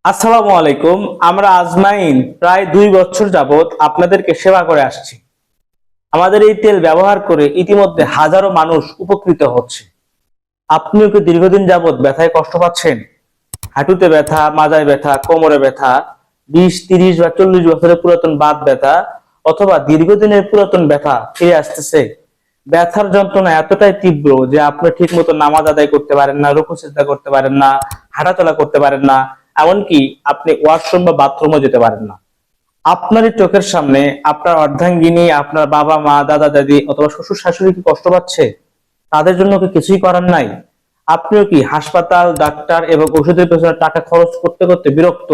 আসসালামু আলাইকুম। আমরা আজমাইন প্রায় 2 বছর যাবত আপনাদেরকে সেবা করে আসছি। আমাদের এই তেল ব্যবহার করে ইতিমধ্যে হাজারো মানুষ উপকৃত হচ্ছে। আপনিও কি দীর্ঘদিন যাবত ব্যথায় কষ্ট পাচ্ছেন? হাঁটুতে ব্যথা, মাজায় ব্যথা, কোমরে ব্যথা, 20, 30 বা 40 বছরের পুরাতন বাত ব্যথা অথবা দীর্ঘদিনের পুরাতন ব্যথা ফিরে আসতেছে? ব্যথার যন্ত্রণা এতটাই তীব্র যে আপনি ঠিক মতো নামাজ আদায় করতে পারেন না, রুকু সিজদা করতে পারেন না, হাঁটাচলা করতে পারেন না, এমনকি আপনি ওয়াশরুম বা বাথরুমও যেতে পারেন না। আপনারই চোখের সামনে আপনার অর্ধাঙ্গিনী, আপনার বাবা মা, দাদা দাদি অথবা শ্বশুর শাশুড়ি কি কষ্ট পাচ্ছে? তাদের জন্য কি কিছুই করার নাই? আপনিও কি হাসপাতাল, ডাক্তার এবং ওষুধের পেছনে টাকা খরচ করতে করতে বিরক্ত?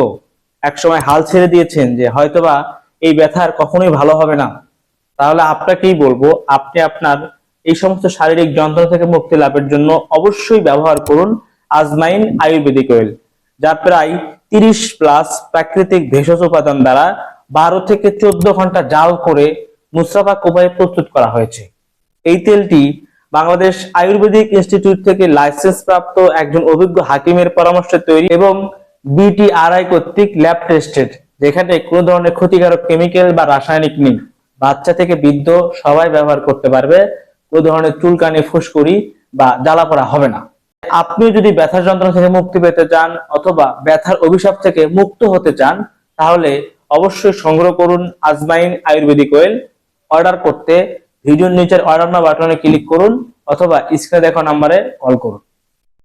একসময় হাল ছেড়ে দিয়েছেন যে হয়তোবা এই ব্যথা আর কখনোই ভালো হবে না? তাহলে আপনাকেই বলবো, আপনি আপনার এই সমস্ত শারীরিক যন্ত্রণা থেকে মুক্তি লাভের জন্য অবশ্যই ব্যবহার করুন আজমাইন আয়ুর্বেদিক অয়েল, যা প্রায় 30+ প্রাকৃতিক ভেষজ উপাদান দ্বারা 12 থেকে 14 ঘন্টা জাল করে মুস্তাফা উপায়ে প্রস্তুত করা হয়েছে। এই তেলটি বাংলাদেশ আয়ুর্বেদিক ইনস্টিটিউট থেকে লাইসেন্স প্রাপ্ত একজন অভিজ্ঞ হাকিমের পরামর্শে তৈরি এবং বিটিআরআই কর্তৃক ল্যাব টেস্টেড, যেখানে কোনো ধরনের ক্ষতিকারক কেমিক্যাল বা রাসায়নিক নেই। বাচ্চা থেকে বৃদ্ধ সবাই ব্যবহার করতে পারবে। কোনো ধরনের চুলকানি, ফুসকুড়ি বা জ্বালাপোড়া হবে না। আপনিও যদি ব্যথার যন্ত্রণা থেকে মুক্তি পেতে চান অথবা ব্যথার অভিশাপ থেকে মুক্ত হতে চান, তাহলে অবশ্যই সংগ্রহ করুন আজমাইন আয়ুর্বেদিক অয়েল। অর্ডার করতে ভিডিওর নিচের অর্ডার নাও বাটনে ক্লিক করুন অথবা স্ক্রিনে দেখানো নম্বরে কল করুন।